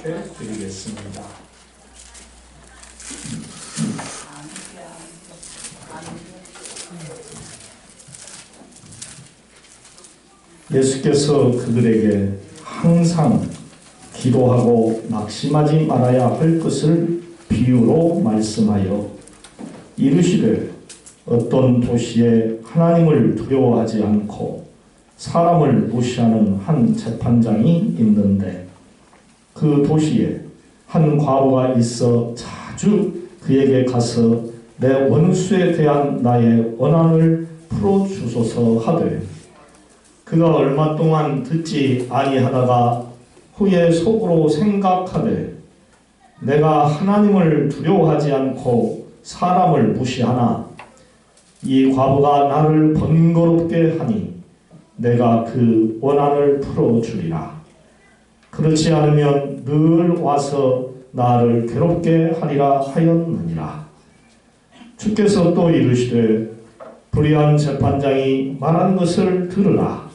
드리겠습니다. 예수께서 그들에게 항상 기도하고 낙심하지 말아야 할 것을 비유로 말씀하여 이르시되 어떤 도시에 하나님을 두려워하지 않고 사람을 무시하는 한 재판장이 있는데 그 도시에 한 과부가 있어 자주 그에게 가서 내 원수에 대한 나의 원한을 풀어주소서 하되 그가 얼마 동안 듣지 아니하다가 후에 속으로 생각하되 내가 하나님을 두려워하지 않고 사람을 무시하나 이 과부가 나를 번거롭게 하니 내가 그 원한을 풀어주리라. 그렇지 않으면 늘 와서 나를 괴롭게 하리라 하였느니라. 주께서 또 이르시되 불의한 재판장이 말한 것을 들으라.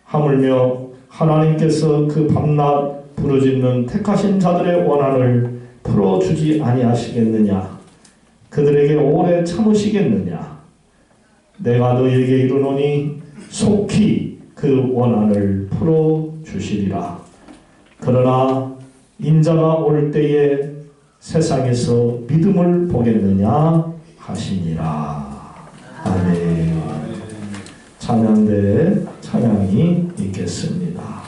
하물며 하나님께서 그 밤낮 부르짖는 택하신 자들의 원한을 풀어주지 아니하시겠느냐? 그들에게 오래 참으시겠느냐? 내가 너희에게 이르노니 속히 그 원한을 풀어주시리라. 그러나 인자가 올 때에 세상에서 믿음을 보겠느냐 하시니라. 아멘. 찬양대에 찬양이 있겠습니다.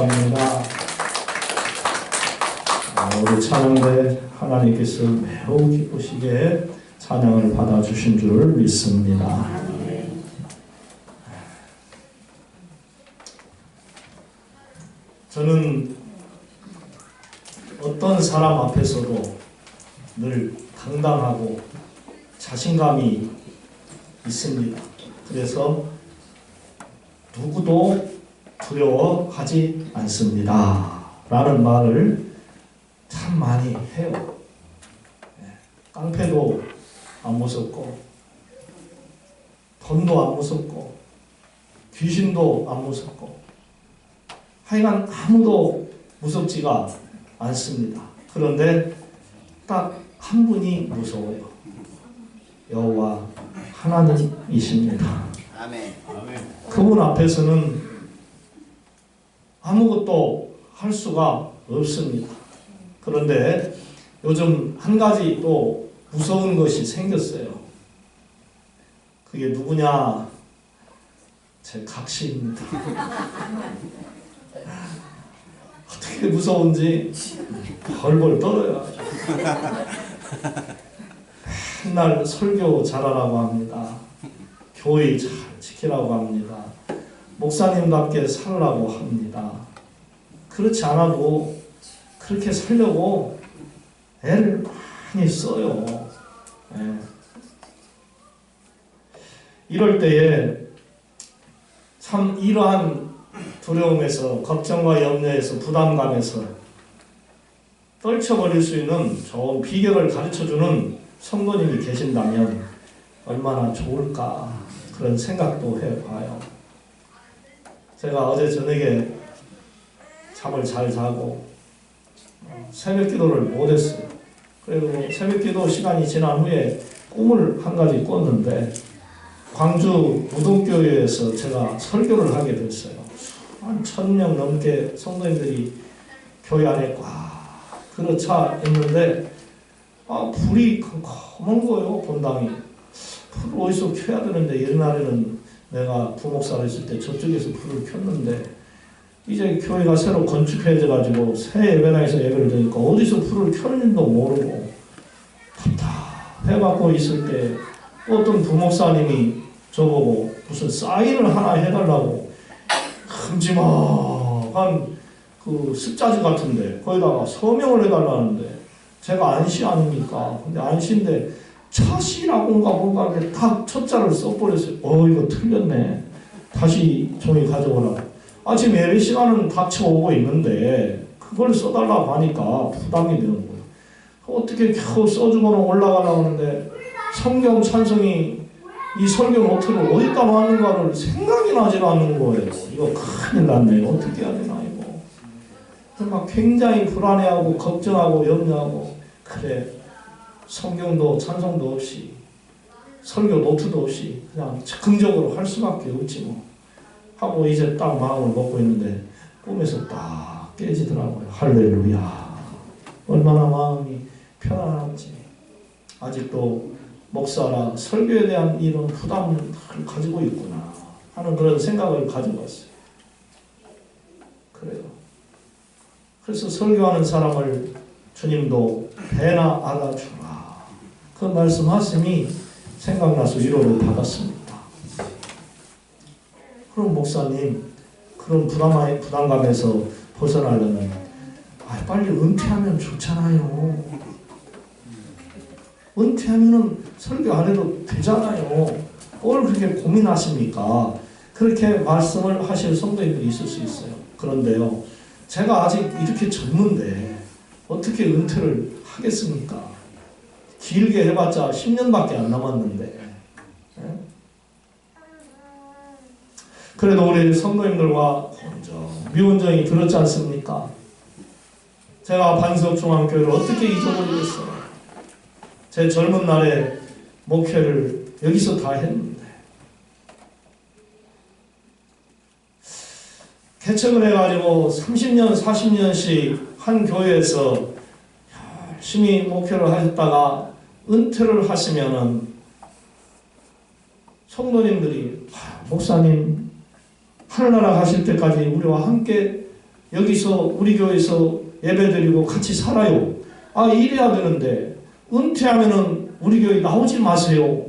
감사합니다. 우리 찬양대 하나님께서 매우 기쁘시게 찬양을 받아주신 줄 믿습니다. 저는 어떤 사람 앞에서도 늘 당당하고 자신감이 있습니다. 그래서 누구도 두려워하지 않습니다. 라는 말을 참 많이 해요. 깡패도 안 무섭고, 돈도 안 무섭고, 귀신도 안 무섭고, 하여간 아무도 무섭지가 않습니다. 그런데 딱 한 분이 무서워요. 여호와 하나님이십니다. 아멘. 그분 앞에서는 아무것도 할 수가 없습니다. 그런데 요즘 한 가지 또 무서운 것이 생겼어요. 그게 누구냐? 제 각시입니다. 어떻게 무서운지 벌벌 떨어요. 맨날 설교 잘하라고 합니다. 교회 잘 지키라고 합니다. 목사님답게 살라고 합니다. 그렇지 않아도 그렇게 살려고 애를 많이 써요. 네. 이럴 때에 참 이러한 두려움에서, 걱정과 염려에서, 부담감에서 떨쳐버릴 수 있는 좋은 비결을 가르쳐주는 성도님이 계신다면 얼마나 좋을까, 그런 생각도 해봐요. 제가 어제 저녁에 잠을 잘 자고 새벽 기도를 못했어요. 그리고 새벽 기도 시간이 지난 후에 꿈을 한 가지 꿨는데, 광주 무동교회에서 제가 설교를 하게 됐어요. 한 1000명 넘게 성도님들이 교회 안에 꽉 들어차 있는데, 불이 검은 거예요. 본당이. 불을 어디서 켜야 되는데, 옛날에는 내가 부목사를 있을 때 저쪽에서 불을 켰는데, 이제 교회가 새로 건축해져 가지고 새 예배당에서 예배를 드니까 어디서 불을 켰는지도 모르고 답답해갖고 있을 때 어떤 부목사님이 저보고 무슨 사인을 하나 해달라고 큼지막한 그 습자지 같은데 거기다가 서명을 해달라는데, 제가 안시 아닙니까? 근데 안시인데 차시라고인가 뭔가 딱 첫자를 써버렸어요. 이거 틀렸네. 다시 종이 가져오라고. 지금 예배 시간은 닥쳐오고 있는데 그걸 써달라고 하니까 부담이 되는 거예요. 어떻게 겨우 써주고는 올라가려고 하는데, 성경 찬송이 이 설교 노트를 어디다 놨는가를 생각이 나지 않는 거예요. 이거 큰일 났네. 어떻게 해야 되나 이거. 막 굉장히 불안해하고 걱정하고 염려하고, 그래 성경도 찬송도 없이 설교 노트도 없이 그냥 즉흥적으로 할 수밖에 없지 뭐 하고 이제 딱 마음을 먹고 있는데 꿈에서 딱 깨지더라고요. 할렐루야. 얼마나 마음이 편안한지. 아직도 목사라 설교에 대한 이런 부담을 가지고 있구나 하는 그런 생각을 가지고 왔어요. 그래요. 그래서 설교하는 사람을 주님도 배나 알아주라, 그 말씀하심이 생각나서 위로를 받았습니다. 그럼 목사님, 그런 부담감에서 벗어나려면 빨리 은퇴하면 좋잖아요. 은퇴하면 설교 안 해도 되잖아요. 뭘 그렇게 고민하십니까? 그렇게 말씀을 하실 성도님들이 있을 수 있어요. 그런데요, 제가 아직 이렇게 젊은데 어떻게 은퇴를 하겠습니까? 길게 해봤자 10년밖에 안 남았는데. 그래도 우리 성도님들과 미운정이 들었지 않습니까? 제가 반석중앙교회를 어떻게 잊어버리겠어요? 제 젊은 날에 목회를 여기서 다 했는데, 개척을 해가지고 30년, 40년씩 한 교회에서 열심히 목회를 하셨다가 은퇴를 하시면은 성도님들이 목사님 하늘나라 가실 때까지 우리와 함께 여기서 우리 교회에서 예배드리고 같이 살아요. 이래야 되는데 은퇴하면은 우리 교회 나오지 마세요.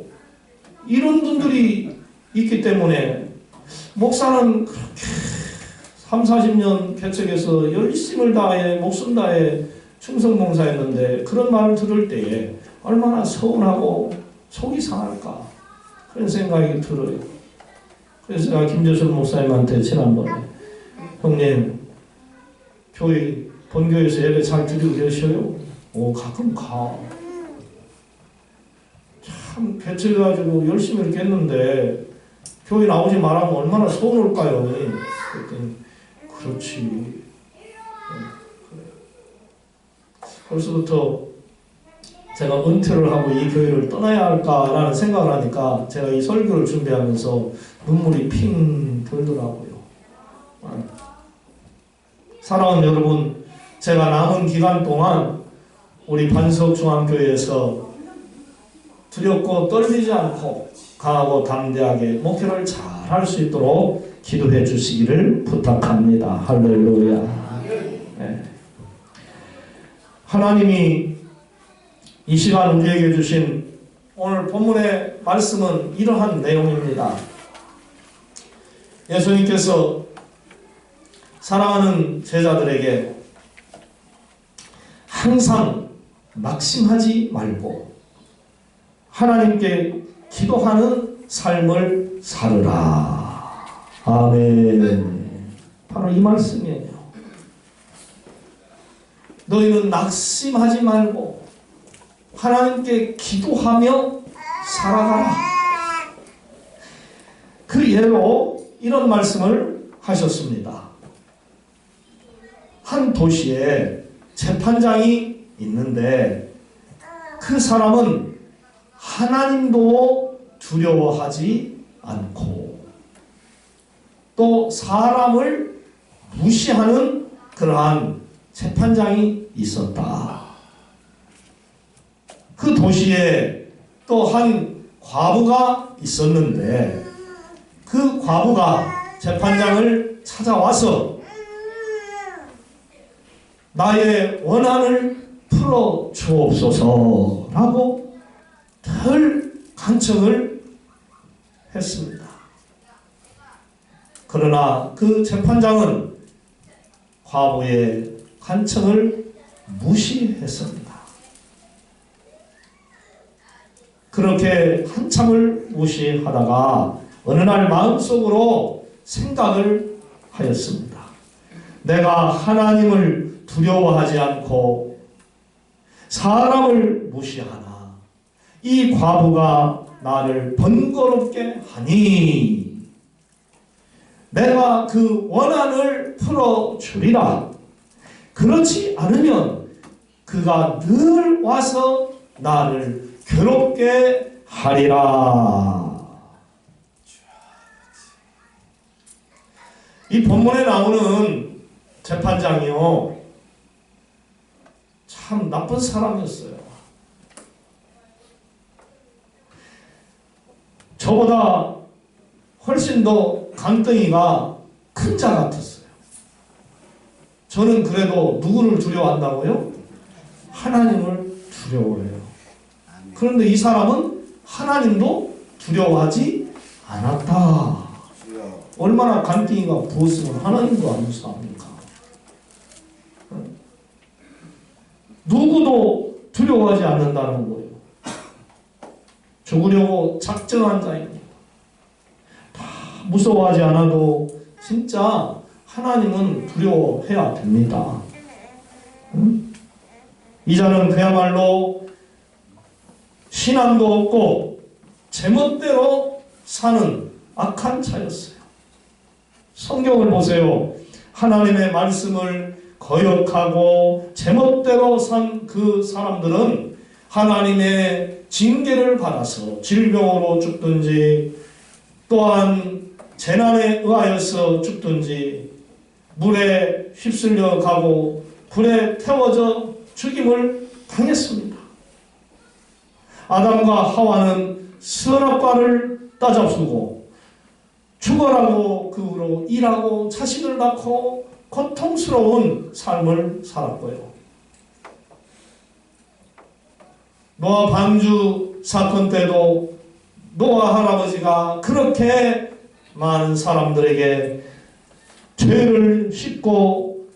이런 분들이 있기 때문에 목사는 그렇게 3, 40년 개척해서 열심을 다해 목숨 다해 충성봉사했는데 그런 말을 들을 때에 얼마나 서운하고 속이 상할까 그런 생각이 들어요. 그래서 제가 김재철 목사님한테 지난번에 형님 교회 본교회에서 예배 잘 드리고 계셔요? 가끔 가. 참 개척해가지고 열심히 이렇게 했는데 교회 나오지 말하면 얼마나 서운할까요? 그랬더니 그렇지. 벌써부터 제가 은퇴를 하고 이 교회를 떠나야 할까라는 생각을 하니까 제가 이 설교를 준비하면서 눈물이 핑 돌더라고요. 사랑하는 여러분, 제가 남은 기간 동안 우리 반석중앙교회에서 두렵고 떨리지 않고 강하고 담대하게 목회를 잘 할 수 있도록 기도해 주시기를 부탁합니다. 할렐루야. 네. 하나님이 이 시간 우리에게 주신 오늘 본문의 말씀은 이러한 내용입니다. 예수님께서 사랑하는 제자들에게 항상 낙심하지 말고 하나님께 기도하는 삶을 살으라. 아멘. 바로 이 말씀이에요. 너희는 낙심하지 말고 하나님께 기도하며 살아가라. 그 예로 이런 말씀을 하셨습니다. 한 도시에 재판장이 있는데 그 사람은 하나님도 두려워하지 않고 또 사람을 무시하는 그러한 재판장이 있었다. 그 도시에 또 한 과부가 있었는데 그 과부가 재판장을 찾아와서 나의 원한을 풀어 주옵소서라고 늘 간청을 했습니다. 그러나 그 재판장은 과부의 간청을 무시했습니다. 그렇게 한참을 무시하다가 어느 날 마음속으로 생각을 하였습니다. 내가 하나님을 두려워하지 않고 사람을 무시하나 이 과부가 나를 번거롭게 하니 내가 그 원한을 풀어주리라. 그렇지 않으면 그가 늘 와서 나를 괴롭게 하리라. 이 본문에 나오는 재판장이요, 참 나쁜 사람이었어요. 저보다 훨씬 더 강덩이가 큰 자 같았어요. 저는 그래도 누구를 두려워한다고요? 하나님을 두려워해요. 그런데 이 사람은 하나님도 두려워하지 않았다. 얼마나 간띵이가 부었으면 하나님도 안 무서워합니까? 누구도 두려워하지 않는다는 거예요. 죽으려고 작정한 자입니다. 다 무서워하지 않아도 진짜 하나님은 두려워해야 됩니다. 이 자는 그야말로 신앙도 없고 제멋대로 사는 악한 자였어요. 성경을 보세요. 하나님의 말씀을 거역하고 제멋대로 산 그 사람들은 하나님의 징계를 받아서 질병으로 죽든지 또한 재난에 의하여서 죽든지 물에 휩쓸려 가고 불에 태워져 죽임을 당했습니다. 아담과 하와는 선악과를 따잡수고 죽어라고 그 후로 일하고 자식을 낳고 고통스러운 삶을 살았고요. 노아 방주 사건 때도 노아 할아버지가 그렇게 많은 사람들에게 죄를 씻고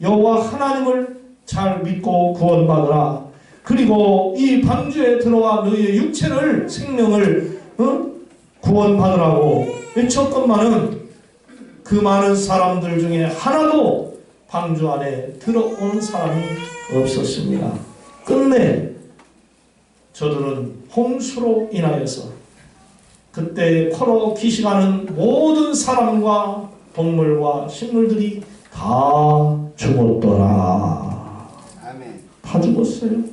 여호와 하나님을 잘 믿고 구원받으라. 그리고 이 방주에 들어와 너희의 육체를 생명을 구원받으라고 외쳤건만은 그 많은 사람들 중에 하나도 방주 안에 들어온 사람이 없었습니다. 끝내 저들은 홍수로 인하여서 그때 코로 기식하는 모든 사람과 동물과 식물들이 다 죽었더라. 아멘. 다 죽었어요.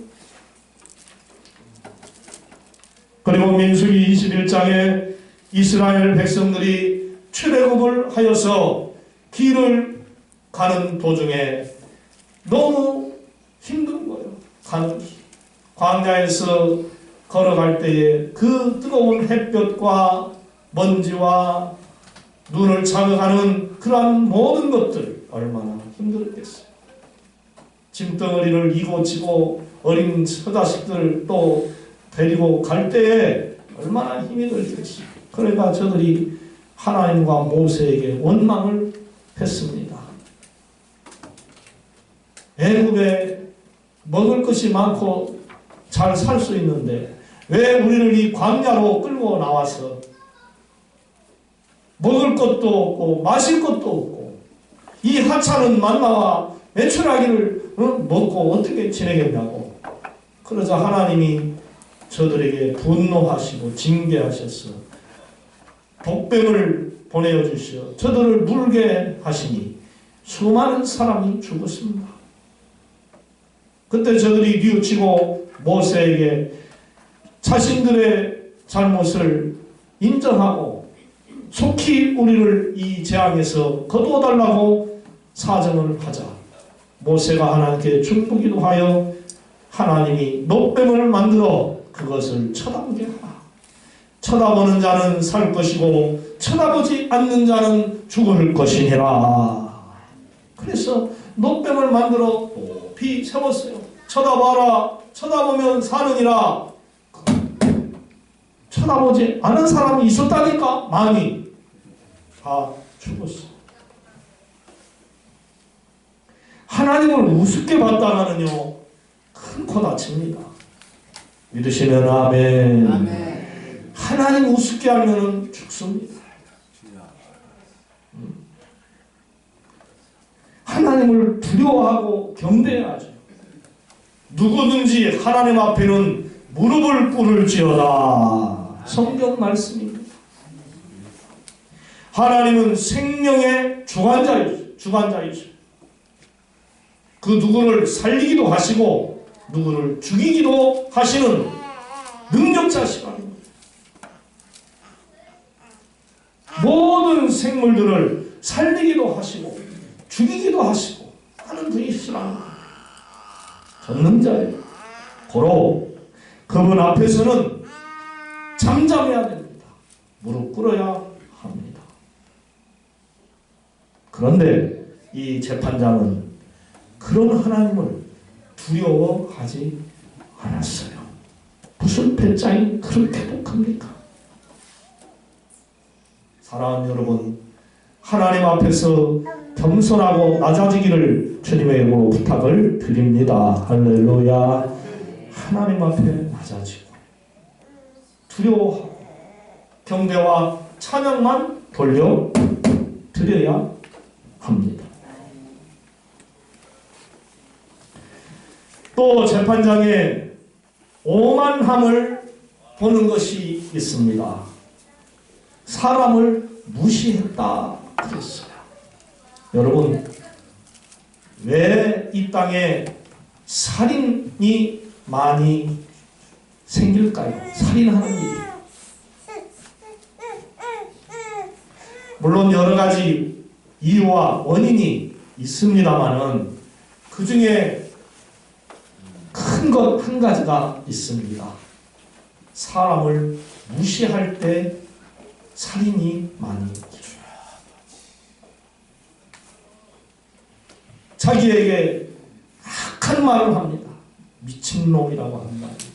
그리고 민수기 21장에 이스라엘 백성들이 출애굽을 하여서 길을 가는 도중에 너무 힘든 거예요. 가는 길. 광야에서 걸어갈 때에 그 뜨거운 햇볕과 먼지와 눈을 자극하는 그러한 모든 것들 얼마나 힘들었겠어요. 짐덩어리를 이고 지고 어린 처자식들 또 데리고 갈 때에 얼마나 힘이 들겠어요. 그러니까 저들이 하나님과 모세에게 원망을 했습니다. 애굽에 먹을 것이 많고 잘 살 수 있는데 왜 우리를 이 광야로 끌고 나와서 먹을 것도 없고 마실 것도 없고 이 하찮은 만나와 메추라기를 먹고 어떻게 지내겠냐고. 그러자 하나님이 저들에게 분노하시고 징계하셔서 독뱀을 보내어 주시어 저들을 물게 하시니 수많은 사람이 죽었습니다. 그때 저들이 뉘우치고 모세에게 자신들의 잘못을 인정하고 속히 우리를 이 재앙에서 거두어달라고 사정을 하자 모세가 하나님께 중보기도 하여 하나님이 노뱀을 만들어 그것을 쳐다보게 하라. 쳐다보는 자는 살 것이고 쳐다보지 않는 자는 죽을 것이니라. 그래서 노뱀을 만들어 높이 세웠어요. 쳐다봐라. 쳐다보면 사느니라. 쳐다보지 않은 사람이 있었다니까 많이 다 죽었어. 하나님을 우습게 봤다가는요 큰 코 다칩니다. 믿으시면 아멘. 아멘. 하나님 우습게 하면 죽습니다. 하나님을 두려워하고 경배해야죠. 누구든지 하나님 앞에는 무릎을 꿇을지어다. 성경 말씀입니다. 하나님은 생명의 주관자이죠. 그 누구를 살리기도 하시고 누구를 죽이기도 하시는 능력자시랍니다. 모든 생물들을 살리기도 하시고 죽이기도 하시고 하는 분이시랍니다. 전능자예요. 고로 그분 앞에서는 잠잠해야 됩니다. 무릎 꿇어야 합니다. 그런데 이 재판장은 그런 하나님을 두려워하지 않았어요. 무슨 배짱이 그렇게 독합니까? 사랑하는 여러분, 하나님 앞에서 겸손하고 낮아지기를 주님의 이름으로 부탁을 드립니다. 할렐루야. 하나님 앞에 낮아지고 두려워하고 경배와 찬양만 돌려드려야 합니다. 또 재판장에 오만함을 보는 것이 있습니다. 사람을 무시했다 그랬어요. 여러분, 왜 이 땅에 살인이 많이 생길까요? 살인하는 일이. 물론 여러 가지 이유와 원인이 있습니다만은 그 중에 큰 것 한 가지가 있습니다. 사람을 무시할 때 살인이 많이 일어나요. 자기에게 악한 말을 합니다. 미친놈이라고 한다 그러지.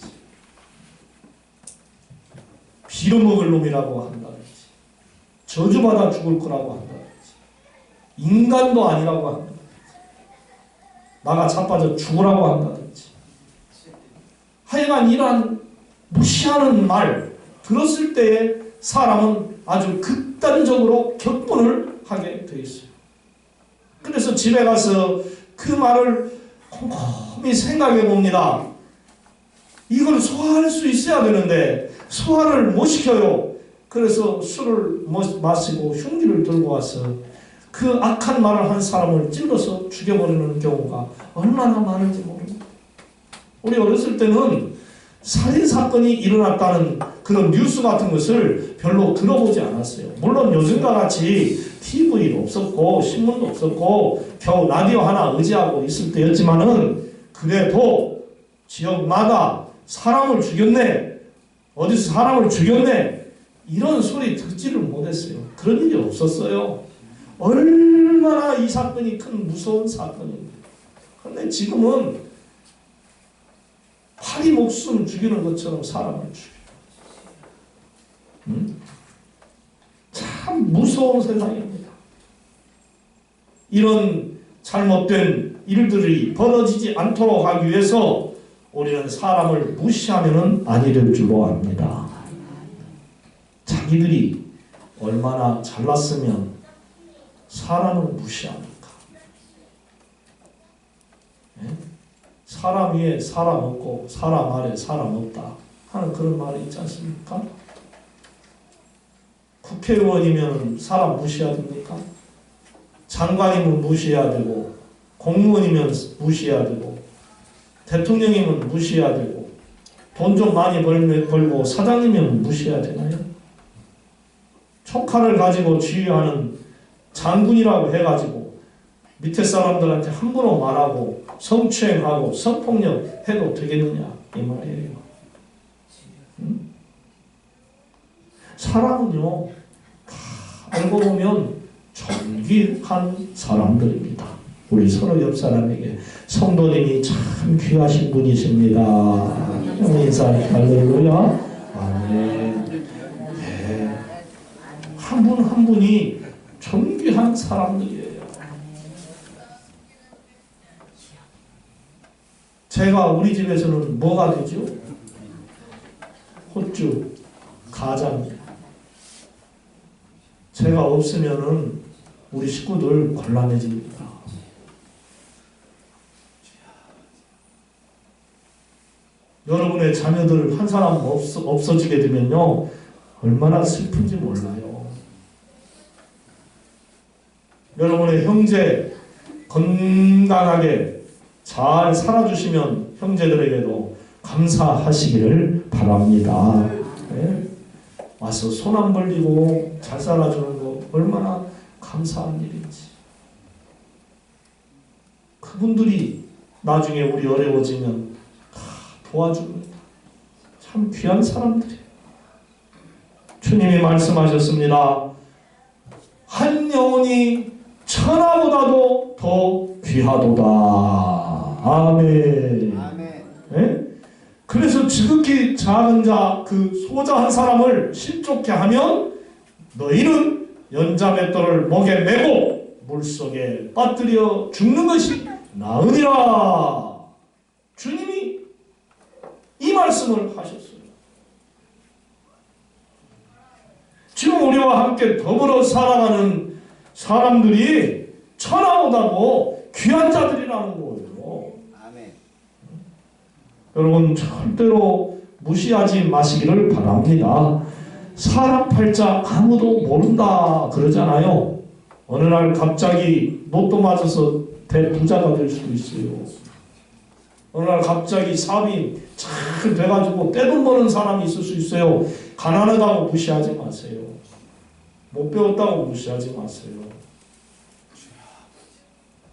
빌어먹을 놈이라고 한다 그러지. 저주받아 죽을 거라고 한다 그러지. 인간도 아니라고 한다 그러지. 나가 자빠져 죽으라고 한다 그러지. 하여간 이러한 무시하는 말 들었을 때에 사람은 아주 극단적으로 격분을 하게 되어 있어요. 그래서 집에 가서 그 말을 곰곰이 생각해 봅니다. 이걸 소화할 수 있어야 되는데 소화를 못 시켜요. 그래서 술을 마시고 흉기를 들고 와서 그 악한 말을 한 사람을 찔러서 죽여버리는 경우가 얼마나 많은지 모릅니다. 우리 어렸을 때는 살인사건이 일어났다는 그런 뉴스 같은 것을 별로 들어보지 않았어요. 물론 요즘과 같이 TV도 없었고 신문도 없었고 겨우 라디오 하나 의지하고 있을 때였지만은 그래도 지역마다 사람을 죽였네, 어디서 사람을 죽였네, 이런 소리 듣지를 못했어요. 그런 일이 없었어요. 얼마나 이 사건이 큰 무서운 사건입니다. 그런데 지금은 파리 목숨 죽이는 것처럼 사람을 죽여요. 참 무서운 세상입니다. 이런 잘못된 일들이 벌어지지 않도록 하기 위해서 우리는 사람을 무시하면 아니 될 줄로 압니다. 자기들이 얼마나 잘났으면 사람을 무시합니까? 네? 사람 위에 사람 없고 사람 아래 사람 없다 하는 그런 말이 있지 않습니까? 국회의원이면 사람 무시해야 됩니까? 장관이면 무시해야 되고 공무원이면 무시해야 되고 대통령이면 무시해야 되고 돈 좀 많이 벌고 사장님이면 무시해야 되나요? 촉칼을 가지고 지휘하는 장군이라고 해가지고 밑에 사람들한테 함부로 말하고 성추행하고 성폭력 해도 되겠느냐 이 말이에요. 사람은요 다 알고 보면 존귀한 사람들입니다. 우리 서로 옆 사람에게 성도님이 참 귀하신 분이십니다. 인사해 할렐루야. 아멘. 네. 한 분 한 분이 존귀한 사람들이에요. 제가 우리 집에서는 뭐가 되죠? 호주, 가자입니다. 제가 없으면은 우리 식구들 곤란해집니다. 여러분의 자녀들 한 사람 없어지게 되면요 얼마나 슬픈지 몰라요. 여러분의 형제 건강하게 잘 살아주시면 형제들에게도 감사하시기를 바랍니다. 네? 와서 손 안 벌리고 잘 살아주는 거 얼마나 감사한 일인지. 그분들이 나중에 우리 어려워지면 다 도와줍니다. 참 귀한 사람들이에요. 주님이 말씀하셨습니다. 한 영혼이 천하보다도 더 귀하도다. 아멘. 아멘. 네? 그래서 지극히 작은 자, 그 소자 한 사람을 실족케 하면 너희는 연자맷돌을 목에 메고 물속에 빠뜨려 죽는 것이 나으니라. 주님이 이 말씀을 하셨어요. 지금 우리와 함께 더불어 살아가는 사람들이 천하보다도 귀한 자들이라는 거예요. 아멘. 여러분 절대로 무시하지 마시기를 바랍니다. 사람 팔자 아무도 모른다 그러잖아요. 어느 날 갑자기 로또 맞아서 대부자가 될 수도 있어요. 어느 날 갑자기 사업이 잘 돼가지고 떼돈 버는 사람이 있을 수 있어요. 가난하다고 무시하지 마세요. 못 배웠다고 무시하지 마세요.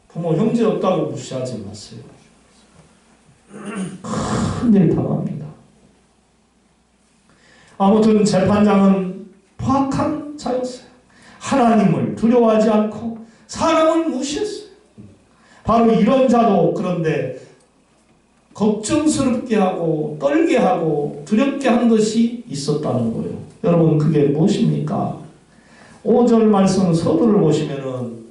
부모 형제 없다고 무시하지 마세요. 큰일 당합니다. 아무튼 재판장은 포악한 자였어요. 하나님을 두려워하지 않고 사람을 무시했어요. 바로 이런 자도 그런데 걱정스럽게 하고 떨게 하고 두렵게 한 것이 있었다는 거예요. 여러분 그게 무엇입니까? 5절 말씀 서두를 보시면은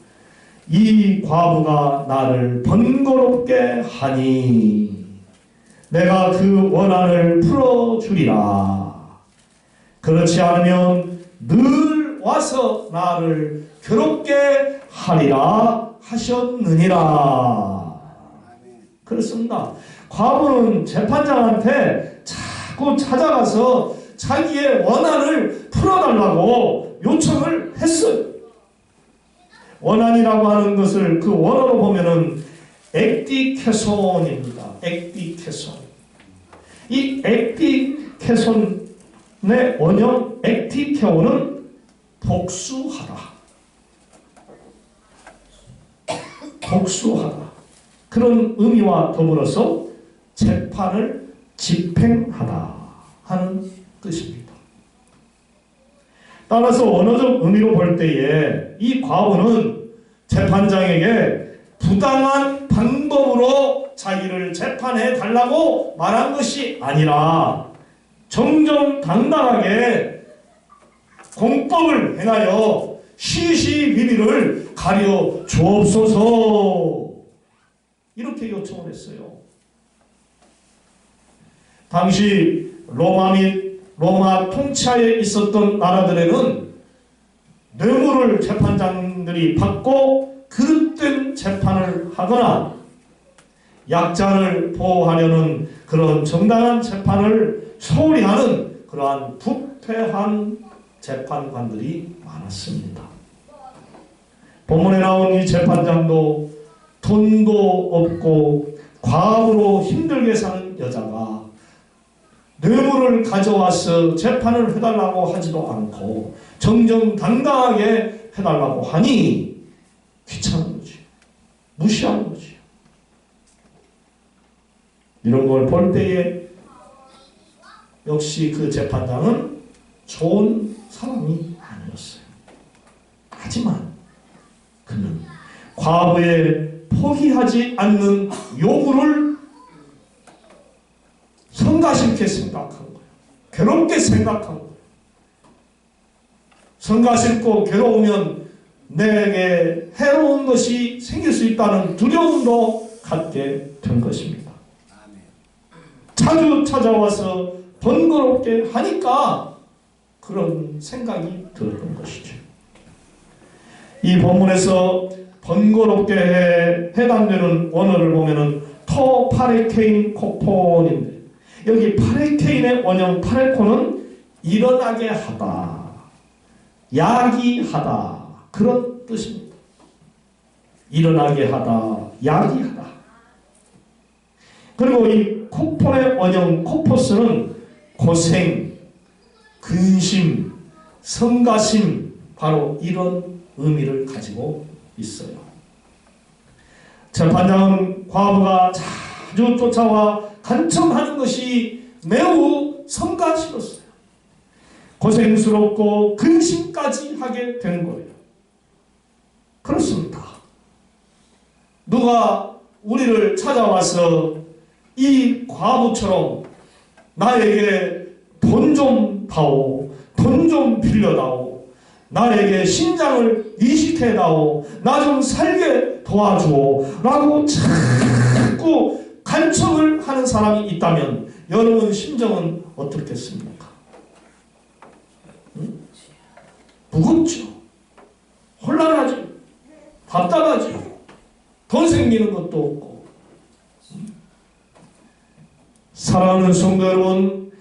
이 과부가 나를 번거롭게 하니 내가 그 원한을 풀어주리라. 그렇지 않으면 늘 와서 나를 괴롭게 하리라 하셨느니라. 그렇습니다. 과부는 재판장한테 자꾸 찾아가서 자기의 원한을 풀어달라고 요청을 했어요. 원한이라고 하는 것을 그 원어로 보면은 액디케손입니다. 액디케손. 이 액디케손의 원형 액티케오는 복수하다. 복수하다. 그런 의미와 더불어서 재판을 집행하다 하는 뜻입니다. 따라서 언어적 의미로 볼 때에 이 과부는 재판장에게 부당한 방법으로 자기를 재판해 달라고 말한 것이 아니라 정정당당하게 공법을 행하여 시시비비를 가려 주옵소서 이렇게 요청을 했어요. 당시 로마 및 로마 통치하에 있었던 나라들에는 뇌물을 재판장들이 받고 그릇된 재판을 하거나 약자를 보호하려는 그런 정당한 재판을 소홀히 하는 그러한 부패한 재판관들이 많았습니다. 본문에 나온 이 재판장도 돈도 없고 과부로 힘들게 사는 여자가 뇌물을 가져와서 재판을 해달라고 하지도 않고 정정당당하게 해달라고 하니 귀찮은 거지. 무시하는 거지. 이런 걸 볼 때에 역시 그 재판장은 좋은 사람이 아니었어요. 하지만 그는 과부의 포기하지 않는 요구를 성가심케 생각한 거예요. 괴롭게 생각한 거예요. 성가심고 괴로우면 내게 해로운 것이 생길 수 있다는 두려움도 갖게 된 것입니다. 자주 찾아와서 번거롭게 하니까 그런 생각이 들었던 것이죠. 이 본문에서 번거롭게 해당되는 원어를 보면은 토파레케인 코폰인데 여기 파레케인의 원형 파레코는 일어나게 하다, 야기하다 그런 뜻입니다. 일어나게 하다, 야기하다. 그리고 이 코폰의 원형 코포스는 고생, 근심, 성가심 바로 이런 의미를 가지고 있어요. 재판장은 과부가 자주 쫓아와 간청하는 것이 매우 성가시웠어요. 고생스럽고 근심까지 하게 되는 거예요. 그렇습니다. 누가 우리를 찾아와서 이 과부처럼 나에게 돈 좀 다오, 돈 좀 빌려다오, 나에게 신장을 이식해다오, 나 좀 살게 도와주오 라고 자꾸 간청을 하는 사람이 있다면 여러분 심정은 어떻겠습니까? 응? 무겁죠. 혼란하죠. 답답하죠. 돈 생기는 것도 없고. 사랑하는 성도 여러분,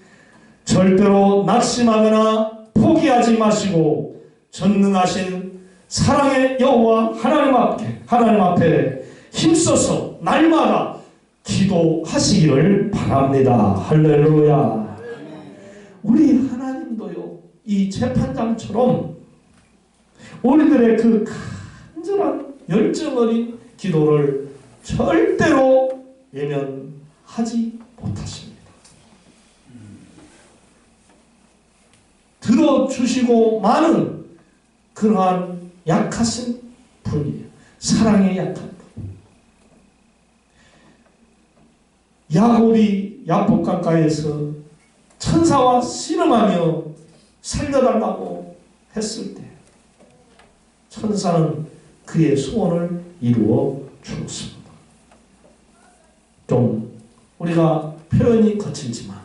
절대로 낙심하거나 포기하지 마시고 전능하신 사랑의 여호와 하나님 앞에 힘써서 날마다 기도하시기를 바랍니다. 할렐루야. 우리 하나님도요, 이 재판장처럼 우리들의 그 간절한 열정 어린 기도를 절대로 외면하지 못하십니다. 들어주시고 많은 그러한 약하신 분이에요. 사랑의 약한 분. 야곱이 야복강가에서 천사와 씨름하며 살려달라고 했을 때 천사는 그의 소원을 이루어 주었습니다. 좀 우리가 표현이 거칠지만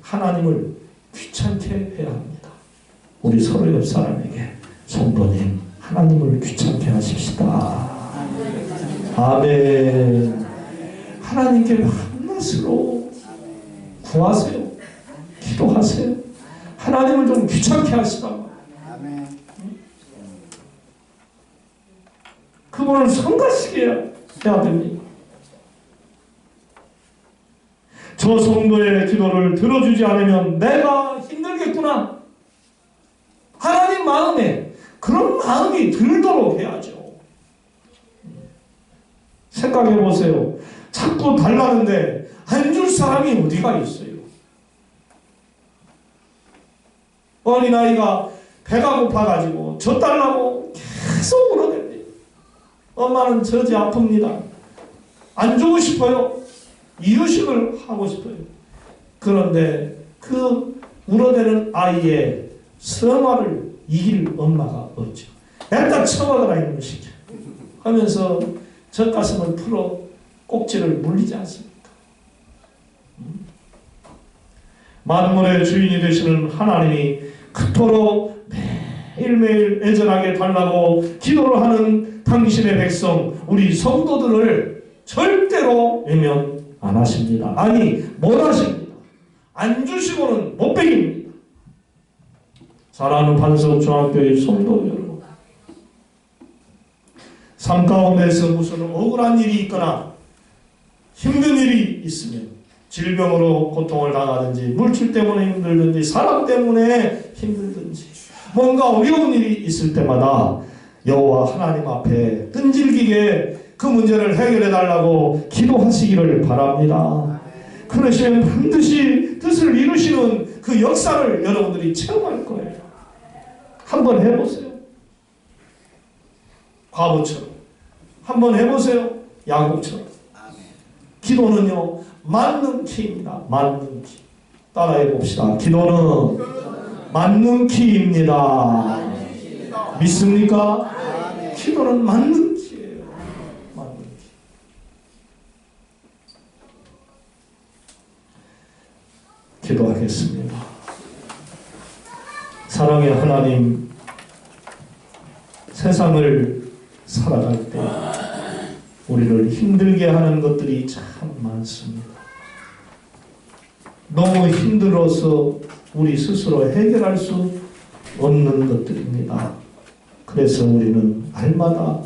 하나님을 귀찮게 해야 합니다. 우리 서로 옆 사람에게 성도님 하나님을 귀찮게 하십시다. 아멘. 하나님께 한낮으로 구하세요. 기도하세요. 하나님을 좀 귀찮게 하시라고. 그분을 성가시게 해야 됩니다. 저 성도의 기도를 들어주지 않으면 내가 힘들겠구나. 하나님 마음에 그런 마음이 들도록 해야죠. 생각해 보세요. 자꾸 달라는데 안 줄 사람이 어디가 있어요? 어린아이가 배가 고파가지고 저 달라고 계속 울어댑니다. 엄마는 저지 아픕니다. 안 주고 싶어요. 이유식을 하고 싶어요. 그런데 그 울어대는 아이의 성화를 이길 엄마가 없죠. 일단 쳐먹어라 이놈 시켜 하면서 젖가슴을 풀어 꼭지를 물리지 않습니까? 만물의 주인이 되시는 하나님이 그토록 매일매일 애절하게 달라고 기도를 하는 당신의 백성 우리 성도들을 절대로 외면 안 하십니다. 아니 못 하십니다. 안 주시고는 못 베깁니다. 사랑하는 반석중학교의 성도 여러분, 삶 가운데서 무슨 억울한 일이 있거나 힘든 일이 있으면 질병으로 고통을 당하든지 물질 때문에 힘들든지 사람 때문에 힘들든지 뭔가 어려운 일이 있을 때마다 여호와 하나님 앞에 끈질기게 그 문제를 해결해 달라고 기도하시기를 바랍니다. 그러시면 반드시 뜻을 이루시는 그 역사를 여러분들이 체험할 거예요. 한번 해보세요. 과부처럼 한번 해보세요. 야곱처럼. 기도는요 맞는 키입니다. 맞는 키. 따라해 봅시다. 기도는 맞는 키입니다. 믿습니까? 기도는 맞는 키예요. 맞는 키. 기도하겠습니다. 사랑의 하나님, 세상을 살아갈 때 우리를 힘들게 하는 것들이 참 많습니다. 너무 힘들어서 우리 스스로 해결할 수 없는 것들입니다. 그래서 우리는 날마다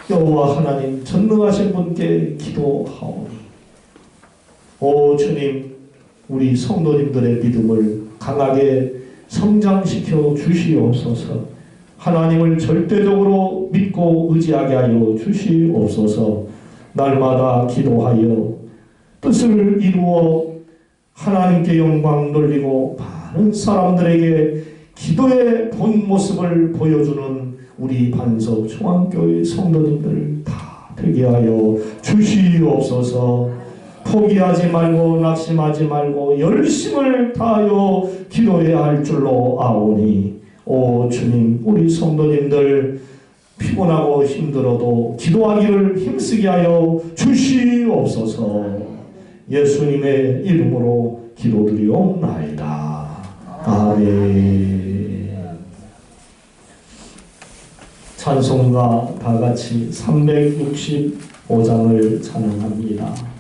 여호와 하나님 전능하신 분께 기도하오니 오 주님, 우리 성도님들의 믿음을 강하게 성장시켜 주시옵소서. 하나님을 절대적으로 믿고 의지하게 하여 주시옵소서. 날마다 기도하여 뜻을 이루어 하나님께 영광 돌리고 많은 사람들에게 기도의 본 모습을 보여주는 우리 반석 중앙교회 성도님들 다 되게 하여 주시옵소서. 포기하지 말고 낙심하지 말고 열심을 다하여 기도해야 할 줄로 아오니 오 주님, 우리 성도님들 피곤하고 힘들어도 기도하기를 힘쓰게 하여 주시옵소서. 예수님의 이름으로 기도드리옵나이다. 아멘. 찬송가 다같이 365장을 찬양합니다.